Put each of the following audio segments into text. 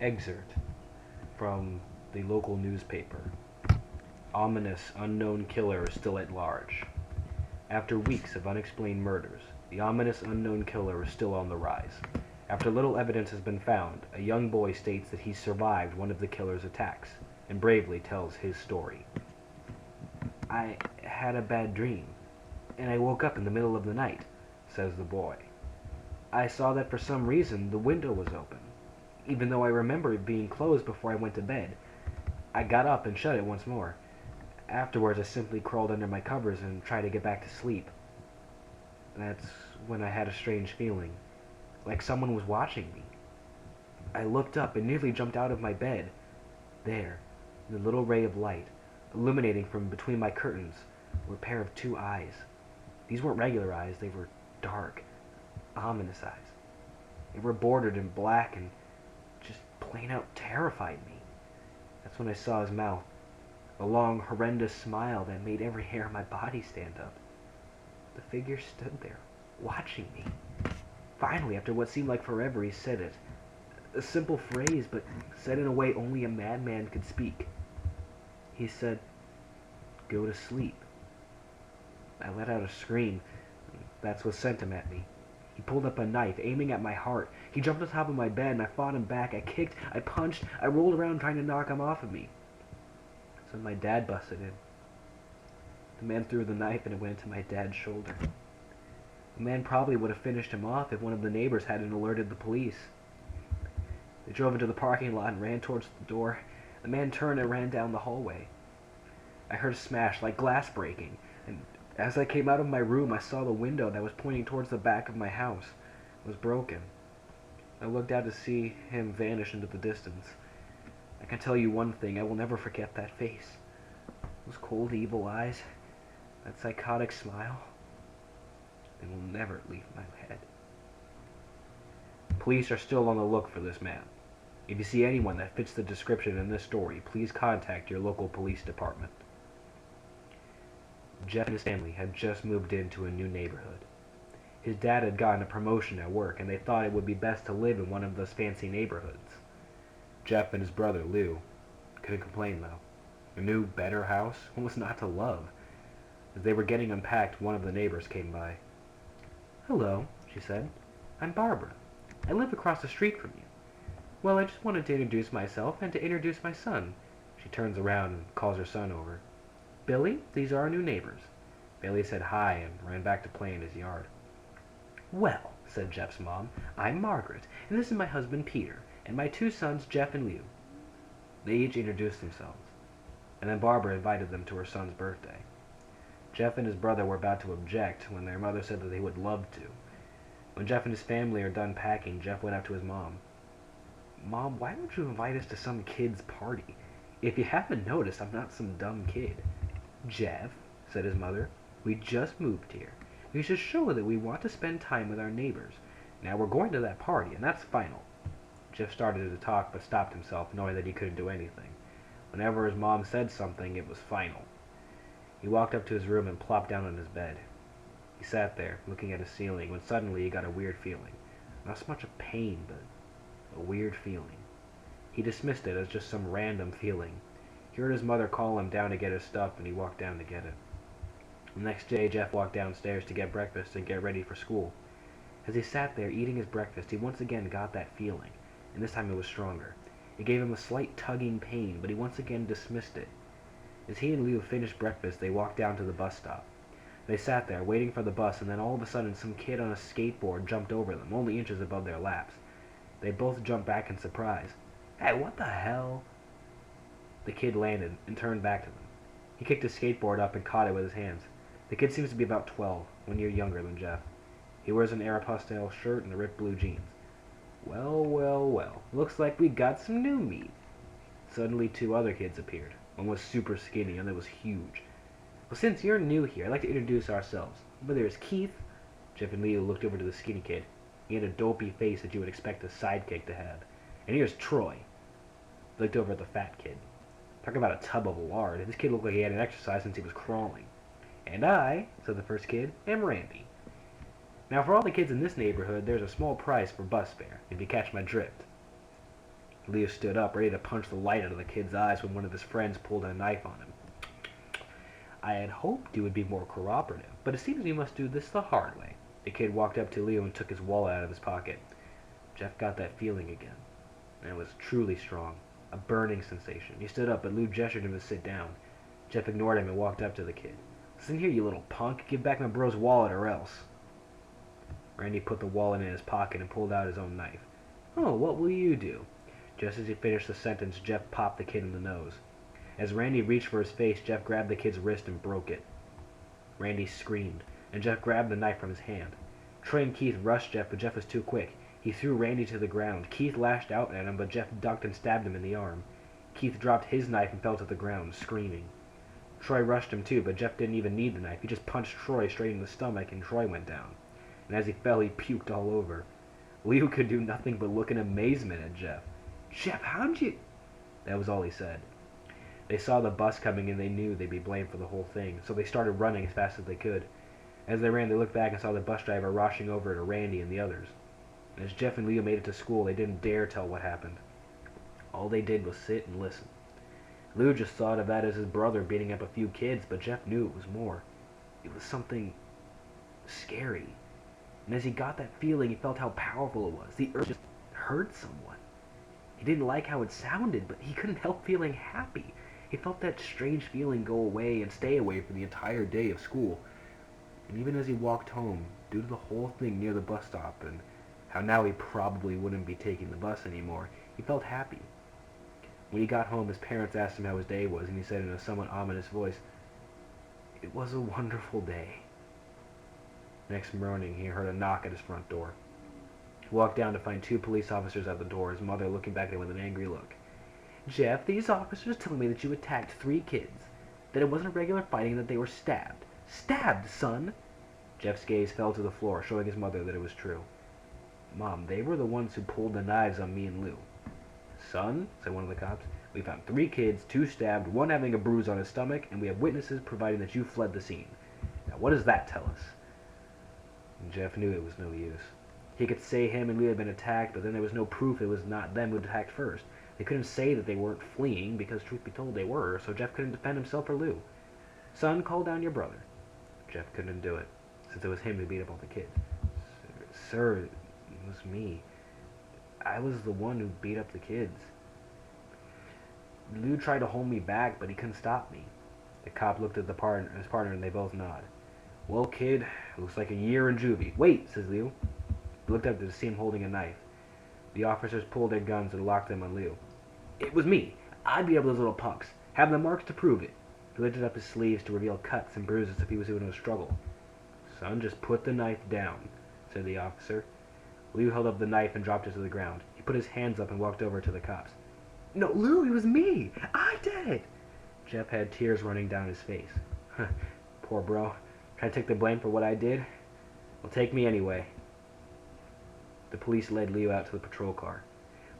Excerpt from the local newspaper. Ominous unknown killer is still at large. After weeks of unexplained murders, the ominous unknown killer is still on the rise. After little evidence has been found, a young boy states that he survived one of the killer's attacks and bravely tells his story. "I had a bad dream, and I woke up in the middle of the night," says the boy. "I saw that for some reason the window was open, even though I remember it being closed before I went to bed. I got up and shut it once more. Afterwards, I simply crawled under my covers and tried to get back to sleep. That's when I had a strange feeling, like someone was watching me. I looked up and nearly jumped out of my bed. There, in the little ray of light, illuminating from between my curtains, were a pair of two eyes. These weren't regular eyes, they were dark, ominous eyes. They were bordered in black and just plain out terrified me. That's when I saw his mouth, a long, horrendous smile that made every hair on my body stand up. The figure stood there, watching me. Finally, after what seemed like forever, he said it. A simple phrase, but said in a way only a madman could speak. He said, 'Go to sleep.' I let out a scream. That's what sent him at me. He pulled up a knife, aiming at my heart. He jumped on top of my bed, and I fought him back. I kicked, I punched, I rolled around trying to knock him off of me. So my dad busted in. The man threw the knife, and it went into my dad's shoulder. The man probably would have finished him off if one of the neighbors hadn't alerted the police. They drove into the parking lot and ran towards the door. The man turned and ran down the hallway. I heard a smash, like glass breaking, and as I came out of my room, I saw the window that was pointing towards the back of my house was broken. I looked out to see him vanish into the distance. I can tell you one thing, I will never forget that face. Those cold, evil eyes, that psychotic smile, they will never leave my head. Police are still on the look for this man. If you see anyone that fits the description in this story, please contact your local police department. Jeff and his family had just moved into a new neighborhood. His dad had gotten a promotion at work, and they thought it would be best to live in one of those fancy neighborhoods. Jeff and his brother, Lou, couldn't complain, though. A new, better house? What was not to love? As they were getting unpacked, one of the neighbors came by. "Hello," she said. "I'm Barbara. I live across the street from you. Well, I just wanted to introduce myself and to introduce my son." She turns around and calls her son over. "Billy, these are our new neighbors." Billy said hi and ran back to play in his yard. "Well," said Jeff's mom, "I'm Margaret, and this is my husband Peter, and my two sons Jeff and Lou." They each introduced themselves, and then Barbara invited them to her son's birthday. Jeff and his brother were about to object when their mother said that they would love to. When Jeff and his family are done packing, Jeff went up to his mom. "Mom, why don't you invite us to some kid's party? If you haven't noticed, I'm not some dumb kid." "Jeff," said his mother, "we just moved here. We should show that we want to spend time with our neighbors. Now we're going to that party, and that's final." Jeff started to talk, but stopped himself, knowing that he couldn't do anything. Whenever his mom said something, it was final. He walked up to his room and plopped down on his bed. He sat there, looking at his ceiling, when suddenly he got a weird feeling. Not so much of pain, but a weird feeling. He dismissed it as just some random feeling. He heard his mother call him down to get his stuff, and he walked down to get it. The next day, Jeff walked downstairs to get breakfast and get ready for school. As he sat there eating his breakfast, he once again got that feeling, and this time it was stronger. It gave him a slight tugging pain, but he once again dismissed it. As he and Leo finished breakfast, they walked down to the bus stop. They sat there, waiting for the bus, and then all of a sudden some kid on a skateboard jumped over them, only inches above their laps. They both jumped back in surprise. "Hey, what the hell?" The kid landed and turned back to them. He kicked his skateboard up and caught it with his hands. The kid seems to be about 12, 1 year younger than Jeff. He wears an Aeropostale shirt and ripped blue jeans. "Well, well, well. Looks like we got some new meat." Suddenly 2 other kids appeared. One was super skinny, and the other was huge. "Well, since you're new here, I'd like to introduce ourselves. Over there is Keith." Jeff and Leo looked over to the skinny kid. He had a dopey face that you would expect a sidekick to have. "And here's Troy." They looked over at the fat kid. Talk about a tub of lard. This kid looked like he hadn't exercised since he was crawling. "And I," said the first kid, "am Randy. Now for all the kids in this neighborhood, there's a small price for bus fare, if you catch my drift." Leo stood up, ready to punch the light out of the kid's eyes when one of his friends pulled a knife on him. I had hoped you would be more cooperative, but it seems we must do this the hard way. The kid walked up to Leo and took his wallet out of his pocket. Jeff got that feeling again, and it was truly strong. A burning sensation. He stood up, but Lou gestured him to sit down. Jeff ignored him and walked up to the kid. Listen here, you little punk. Give back my bro's wallet or else. Randy put the wallet in his pocket and pulled out his own knife. Oh, what will you do? Just as he finished the sentence, Jeff popped the kid in the nose. As Randy reached for his face, Jeff grabbed the kid's wrist and broke it. Randy screamed, and Jeff grabbed the knife from his hand. Troy and Keith rushed Jeff, but Jeff was too quick. He threw Randy to the ground. Keith lashed out at him, but Jeff ducked and stabbed him in the arm. Keith dropped his knife and fell to the ground, screaming. Troy rushed him too, but Jeff didn't even need the knife. He just punched Troy straight in the stomach, and Troy went down. And as he fell, he puked all over. Leo could do nothing but look in amazement at Jeff. Jeff, how'd you... That was all he said. They saw the bus coming and they knew they'd be blamed for the whole thing, so they started running as fast as they could. As they ran, they looked back and saw the bus driver rushing over to Randy and the others. And as Jeff and Leo made it to school, they didn't dare tell what happened. All they did was sit and listen. Leo just thought of that as his brother beating up a few kids, but Jeff knew it was more. It was something scary. And as he got that feeling, he felt how powerful it was. The urge just hurt someone. He didn't like how it sounded, but he couldn't help feeling happy. He felt that strange feeling go away and stay away for the entire day of school. And even as he walked home, due to the whole thing near the bus stop and how now he probably wouldn't be taking the bus anymore, he felt happy. When he got home, his parents asked him how his day was, and he said in a somewhat ominous voice, "It was a wonderful day." Next morning, he heard a knock at his front door. He walked down to find 2 police officers at the door, his mother looking back at him with an angry look. "Jeff, these officers tell me that you attacked 3 kids, that it wasn't regular fighting, that they were stabbed. Stabbed, son!" Jeff's gaze fell to the floor, showing his mother that it was true. "Mom, they were the ones who pulled the knives on me and Lou." "Son," said one of the cops, "we found 3 kids, 2 stabbed, 1 having a bruise on his stomach, and we have witnesses providing that you fled the scene. Now what does that tell us?" And Jeff knew it was no use. He could say him and Lou had been attacked, but then there was no proof it was not them who attacked first. They couldn't say that they weren't fleeing, because truth be told they were, so Jeff couldn't defend himself or Lou. "Son, call down your brother." Jeff couldn't do it, since it was him who beat up all the kids. Sir, it was me. I was the one who beat up the kids. Lou tried to hold me back, but he couldn't stop me." The cop looked at his partner, and they both nod. "Well, kid, looks like a year in juvie." "Wait," says Leo. He looked up to see him holding a knife. The officers pulled their guns and locked them on Leo. "It was me. I beat up those little punks. Have the marks to prove it." He lifted up his sleeves to reveal cuts and bruises if he was in a struggle. "Son, just put the knife down," said the officer. Lou held up the knife and dropped it to the ground. He put his hands up and walked over to the cops. "No, Lou, it was me. I did it." Jeff had tears running down his face. "Poor bro. Try to take the blame for what I did? Well, take me anyway." The police led Leo out to the patrol car.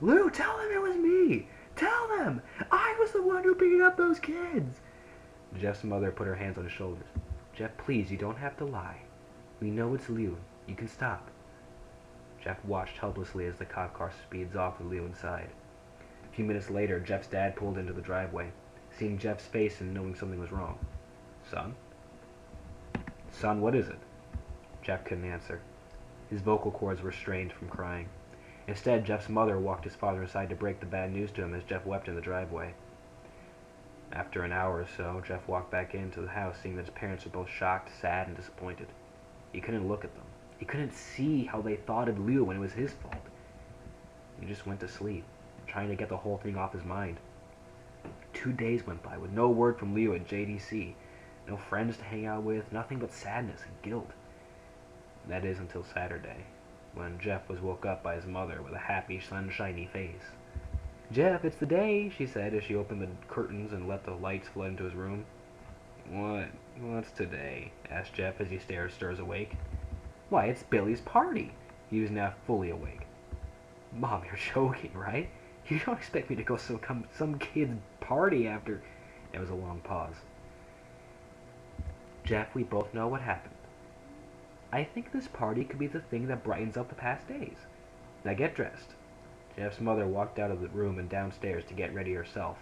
"Lou, tell them it was me. Tell them. I was the one who beat up those kids." Jeff's mother put her hands on his shoulders. "Jeff, please, you don't have to lie. We know it's Leo. You can stop." Jeff watched helplessly as the cop car speeds off with Leo inside. A few minutes later, Jeff's dad pulled into the driveway, seeing Jeff's face and knowing something was wrong. "Son? Son, what is it?" Jeff couldn't answer. His vocal cords were strained from crying. Instead, Jeff's mother walked his father aside to break the bad news to him as Jeff wept in the driveway. After an hour or so, Jeff walked back into the house, seeing that his parents were both shocked, sad, and disappointed. He couldn't look at them. He couldn't see how they thought of Leo when it was his fault. He just went to sleep, trying to get the whole thing off his mind. 2 days went by with no word from Leo at JDC. No friends to hang out with, nothing but sadness and guilt. That is until Saturday, when Jeff was woke up by his mother with a happy, sunshiny face. "Jeff, it's the day," she said as she opened the curtains and let the lights flood into his room. What's today?" asked Jeff as he stirs awake. "Why, it's Billy's party." He was now fully awake. "Mom, you're joking, right? You don't expect me to go some kid's party after..." There was a long pause. "Jeff, we both know what happened. I think this party could be the thing that brightens up the past days. Now get dressed. Jeff's mother walked out of the room and downstairs to get ready herself.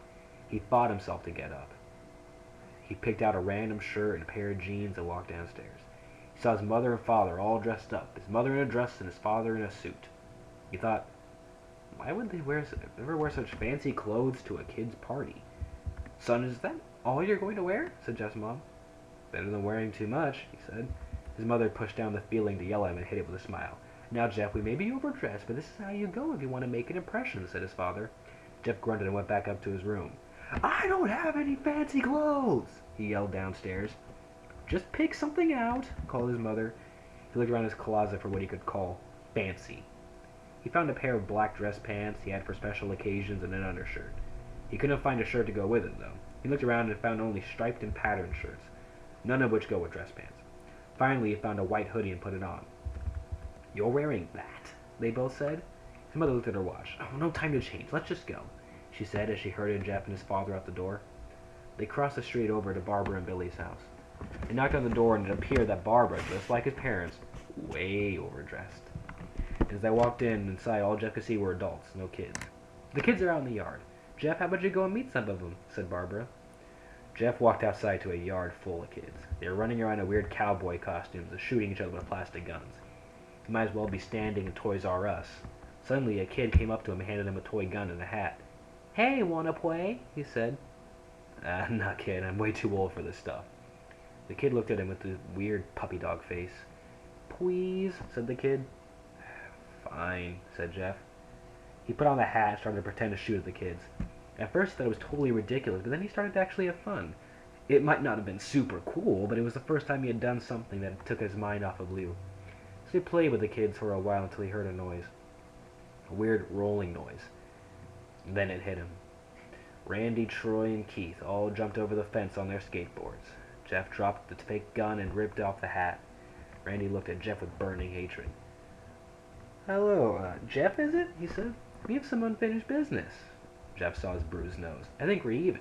He fought himself to get up. He picked out a random shirt and a pair of jeans and walked downstairs. He saw his mother and father all dressed up, his mother in a dress and his father in a suit. He thought, why would they ever wear such fancy clothes to a kid's party? Son, is that all you're going to wear? Said Jeff's mom. Better than wearing too much, he said. His mother pushed down the feeling to yell at him and hit it with a smile. Now, Jeff, we may be overdressed, but this is how you go if you want to make an impression, said his father. Jeff grunted and went back up to his room. I don't have any fancy clothes, he yelled downstairs. Just pick something out, called his mother. He looked around his closet for what he could call fancy. He found a pair of black dress pants he had for special occasions and an undershirt. He couldn't find a shirt to go with it, though. He looked around and found only striped and patterned shirts, none of which go with dress pants. Finally, he found a white hoodie and put it on. You're wearing that, they both said. His mother looked at her watch. Oh, no time to change. Let's just go, she said as she herded Jeff and his father out the door. They crossed the street over to Barbara and Billy's house. They knocked on the door, and it appeared that Barbara, just like his parents, way overdressed. As they walked inside, all Jeff could see were adults, no kids. The kids are out in the yard. Jeff, how about you go and meet some of them, said Barbara. Jeff walked outside to a yard full of kids. They were running around in weird cowboy costumes and shooting each other with plastic guns. He might as well be standing in Toys R Us. Suddenly, a kid came up to him and handed him a toy gun and a hat. Hey, wanna play? He said. Nah, kid, I'm way too old for this stuff. The kid looked at him with a weird puppy dog face. Please, said the kid. Fine, said Jeff. He put on the hat and started to pretend to shoot at the kids. At first he thought it was totally ridiculous, but then he started to actually have fun. It might not have been super cool, but it was the first time he had done something that took his mind off of Lou. So he played with the kids for a while until he heard a noise. A weird rolling noise. Then it hit him. Randy, Troy, and Keith all jumped over the fence on their skateboards. Jeff dropped the fake gun and ripped off the hat. Randy looked at Jeff with burning hatred. Hello, Jeff, is it? He said. We have some unfinished business. Jeff saw his bruised nose. I think we're even.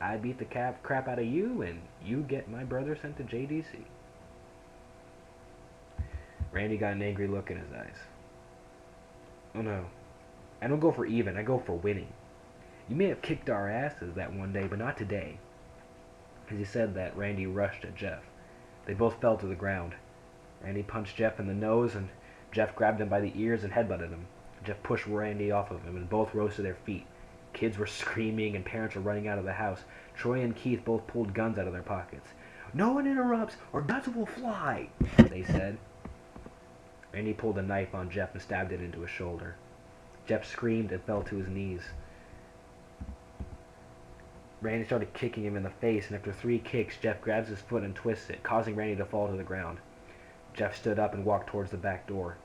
I beat the crap out of you, and you get my brother sent to JDC. Randy got an angry look in his eyes. Oh no. I don't go for even, I go for winning. You may have kicked our asses that one day, but not today. As he said that, Randy rushed at Jeff. They both fell to the ground. Randy punched Jeff in the nose, and Jeff grabbed him by the ears and headbutted him. Jeff pushed Randy off of him, and both rose to their feet. Kids were screaming, and parents were running out of the house. Troy and Keith both pulled guns out of their pockets. No one interrupts, or guns will fly, they said. Randy pulled a knife on Jeff and stabbed it into his shoulder. Jeff screamed and fell to his knees. Randy started kicking him in the face, and after 3 kicks, Jeff grabs his foot and twists it, causing Randy to fall to the ground. Jeff stood up and walked towards the back door.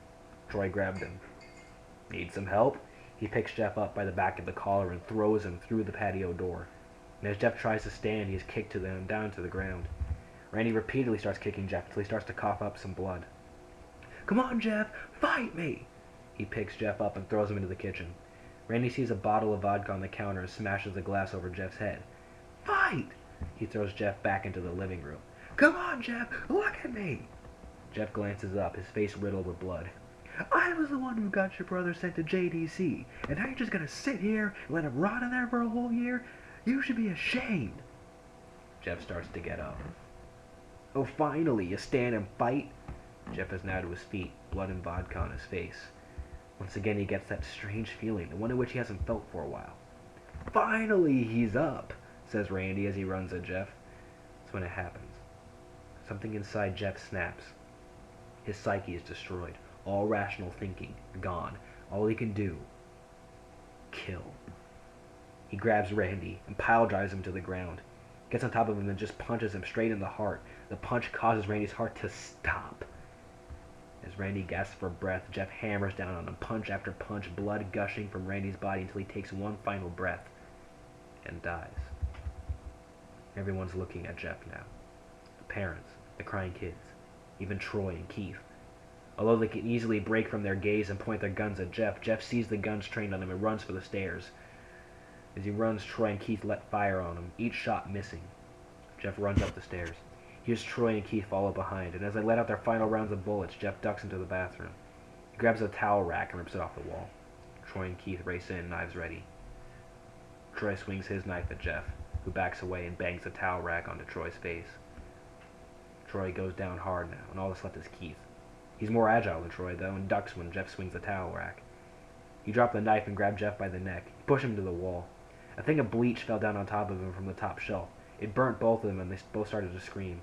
Troy grabbed him. Need some help? He picks Jeff up by the back of the collar and throws him through the patio door. And as Jeff tries to stand, he is kicked down to the ground. Randy repeatedly starts kicking Jeff until he starts to cough up some blood. Come on, Jeff! Fight me! He picks Jeff up and throws him into the kitchen. Randy sees a bottle of vodka on the counter and smashes the glass over Jeff's head. Fight! He throws Jeff back into the living room. Come on, Jeff! Look at me! Jeff glances up, his face riddled with blood. I was the one who got your brother sent to JDC, and now you're just gonna sit here and let him rot in there for a whole year? You should be ashamed. Jeff starts to get up. Oh, finally, you stand and fight? Jeff is now to his feet, blood and vodka on his face. Once again, he gets that strange feeling, the one in which he hasn't felt for a while. Finally, he's up, says Randy as he runs at Jeff. That's when it happens. Something inside Jeff snaps. His psyche is destroyed. All rational thinking, gone. All he can do, kill. He grabs Randy and pile drives him to the ground. Gets on top of him and just punches him straight in the heart. The punch causes Randy's heart to stop. As Randy gasps for breath, Jeff hammers down on him, punch after punch, blood gushing from Randy's body until he takes one final breath and dies. Everyone's looking at Jeff now. The parents, the crying kids, even Troy and Keith. Although they can easily break from their gaze and point their guns at Jeff, Jeff sees the guns trained on him and runs for the stairs. As he runs, Troy and Keith let fire on him, each shot missing. Jeff runs up the stairs. He hears Troy and Keith follow behind, and as they let out their final rounds of bullets, Jeff ducks into the bathroom. He grabs a towel rack and rips it off the wall. Troy and Keith race in, knives ready. Troy swings his knife at Jeff, who backs away and bangs the towel rack onto Troy's face. Troy goes down hard now, and all that's left is Keith. He's more agile than Troy, though, and ducks when Jeff swings the towel rack. He dropped the knife and grabbed Jeff by the neck. He pushed him to the wall. A thing of bleach fell down on top of him from the top shelf. It burnt both of them, and they both started to scream.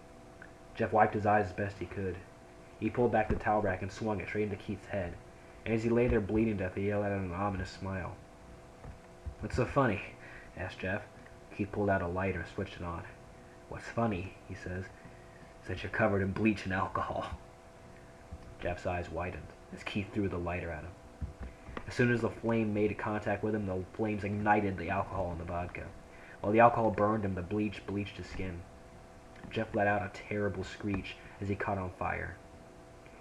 Jeff wiped his eyes as best he could. He pulled back the towel rack and swung it straight into Keith's head. And as he lay there bleeding to death, he yelled out an ominous smile. "What's so funny?" asked Jeff. Keith pulled out a lighter and switched it on. "What's funny," he says, "is that you're covered in bleach and alcohol." Jeff's eyes widened as Keith threw the lighter at him. As soon as the flame made contact with him, the flames ignited the alcohol in the vodka. While the alcohol burned him, the bleach bleached his skin. Jeff let out a terrible screech as he caught on fire.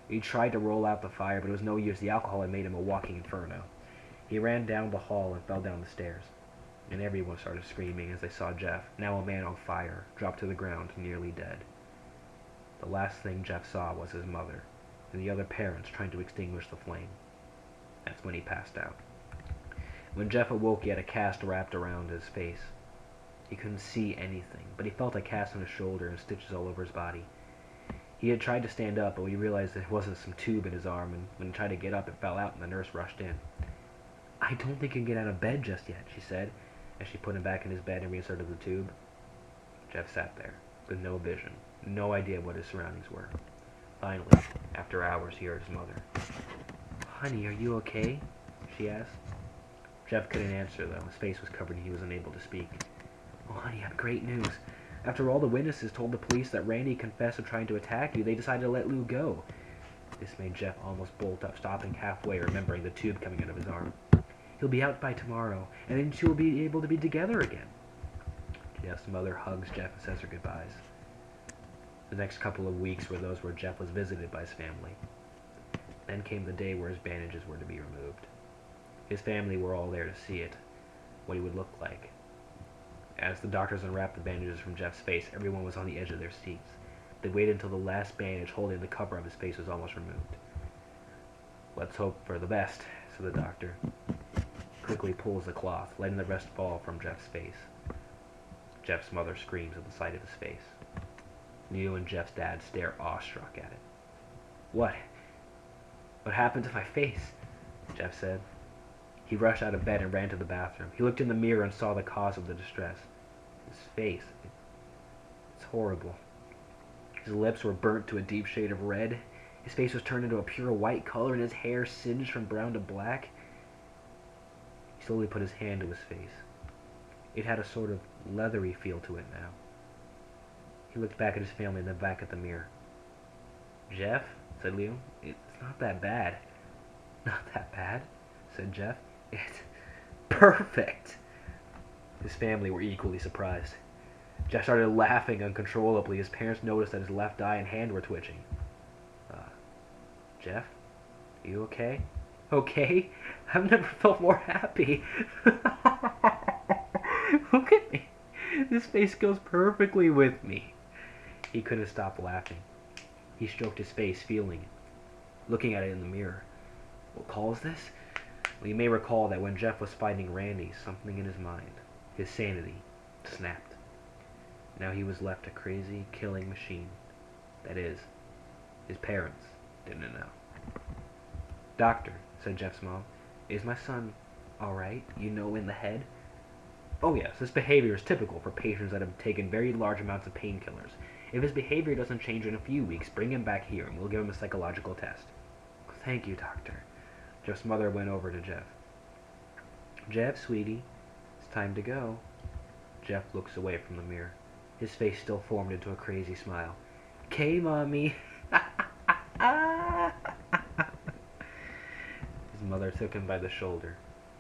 He tried to roll out the fire, but it was no use. The alcohol had made him a walking inferno. He ran down the hall and fell down the stairs. And everyone started screaming as they saw Jeff, now a man on fire, drop to the ground, nearly dead. The last thing Jeff saw was his mother and the other parents trying to extinguish the flame. That's when he passed out. When Jeff awoke, he had a cast wrapped around his face. He couldn't see anything, but he felt a cast on his shoulder and stitches all over his body. He had tried to stand up, but he realized there wasn't some tube in his arm, and when he tried to get up, it fell out, and the nurse rushed in. "I don't think you can get out of bed just yet," she said, as she put him back in his bed and reinserted the tube. Jeff sat there, with no vision, no idea what his surroundings were. Finally, after hours, he heard his mother. "Honey, are you okay?" she asked. Jeff couldn't answer, though. His face was covered and he was unable to speak. "Oh, honey, I have great news. After all the witnesses told the police that Randy confessed to trying to attack you, they decided to let Lou go." This made Jeff almost bolt up, stopping halfway, remembering the tube coming out of his arm. "He'll be out by tomorrow, and then two will be able to be together again." Jeff's mother hugs Jeff and says her goodbyes. The next couple of weeks were those where Jeff was visited by his family. Then came the day where his bandages were to be removed. His family were all there to see it, what he would look like. As the doctors unwrapped the bandages from Jeff's face, everyone was on the edge of their seats. They waited until the last bandage holding the cover of his face was almost removed. "Let's hope for the best," said the doctor. Quickly pulls the cloth, letting the rest fall from Jeff's face. Jeff's mother screams at the sight of his face. Leo and Jeff's dad stare awestruck at it. What happened to my face?" Jeff said. He rushed out of bed and ran to the bathroom. He looked in the mirror and saw the cause of the distress. His face. It's horrible. His lips were burnt to a deep shade of red. His face was turned into a pure white color, and his hair singed from brown to black. He slowly put his hand to his face. It had a sort of leathery feel to it now. He looked back at his family and then back at the mirror. "Jeff," said Leo, "it's not that bad." "Not that bad," said Jeff. "It's perfect." His family were equally surprised. Jeff started laughing uncontrollably. His parents noticed that his left eye and hand were twitching. "Jeff, are you okay?" "Okay? I've never felt more happy." "Look at me. This face goes perfectly with me." He couldn't stop laughing. He stroked his face, feeling it, looking at it in the mirror. What cause this? Well, you may recall that when Jeff was fighting Randy, something in his mind, his sanity, snapped. Now he was left a crazy, killing machine. That is, his parents didn't know. "Doctor," said Jeff's mom, "is my son all right, in the head?" "Oh yes, this behavior is typical for patients that have taken very large amounts of painkillers. If his behavior doesn't change in a few weeks, bring him back here and we'll give him a psychological test." "Thank you, doctor." Jeff's mother went over to Jeff. "Jeff, sweetie, it's time to go." Jeff looks away from the mirror. His face still formed into a crazy smile. "'Kay, Mommy." His mother took him by the shoulder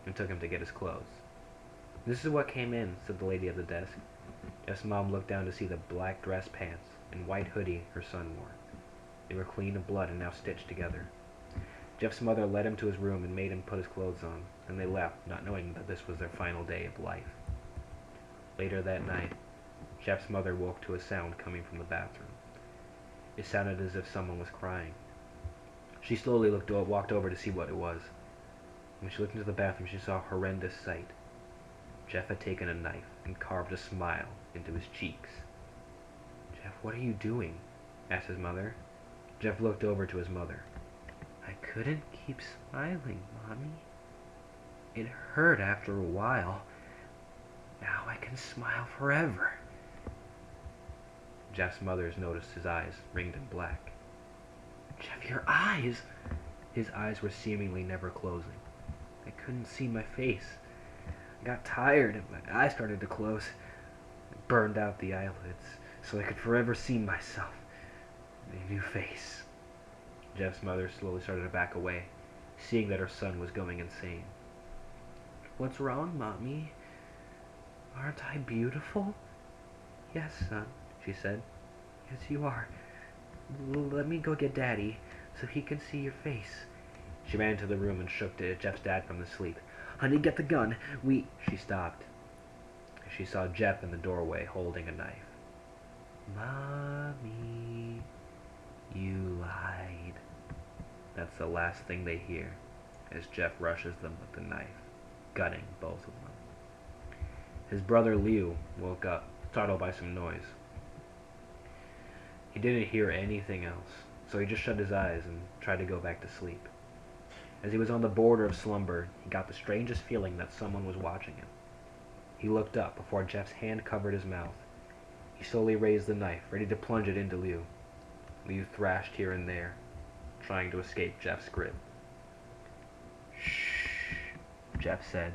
and took him to get his clothes. "This is what came in," said the lady at the desk. Jeff's mom looked down to see the black dress pants and white hoodie her son wore. They were clean of blood and now stitched together. Jeff's mother led him to his room and made him put his clothes on, and they left, not knowing that this was their final day of life. Later that night, Jeff's mother woke to a sound coming from the bathroom. It sounded as if someone was crying. She slowly walked over to see what it was. When she looked into the bathroom, she saw a horrendous sight. Jeff had taken a knife and carved a smile into his cheeks. "Jeff, what are you doing?" asked his mother. Jeff looked over to his mother. "I couldn't keep smiling, Mommy. It hurt after a while. Now I can smile forever." Jeff's mother noticed his eyes ringed in black. "Jeff, your eyes!" His eyes were seemingly never closing. "I couldn't see my face. I got tired and my eyes started to close. I burned out the eyelids so I could forever see myself in a new face." Jeff's mother slowly started to back away, seeing that her son was going insane. "What's wrong, Mommy? Aren't I beautiful?" "Yes, son," she said. "Yes, you are. Let me go get Daddy so he can see your face." She ran into the room and shook Jeff's dad from his sleep. "Honey, get the gun. She stopped. She saw Jeff in the doorway holding a knife. "Mommy, you lied." That's the last thing they hear as Jeff rushes them with the knife, gutting both of them. His brother Liu woke up, startled by some noise. He didn't hear anything else, so he just shut his eyes and tried to go back to sleep. As he was on the border of slumber, he got the strangest feeling that someone was watching him. He looked up before Jeff's hand covered his mouth. He slowly raised the knife, ready to plunge it into Liu. Liu thrashed here and there, trying to escape Jeff's grip. "Shh," Jeff said.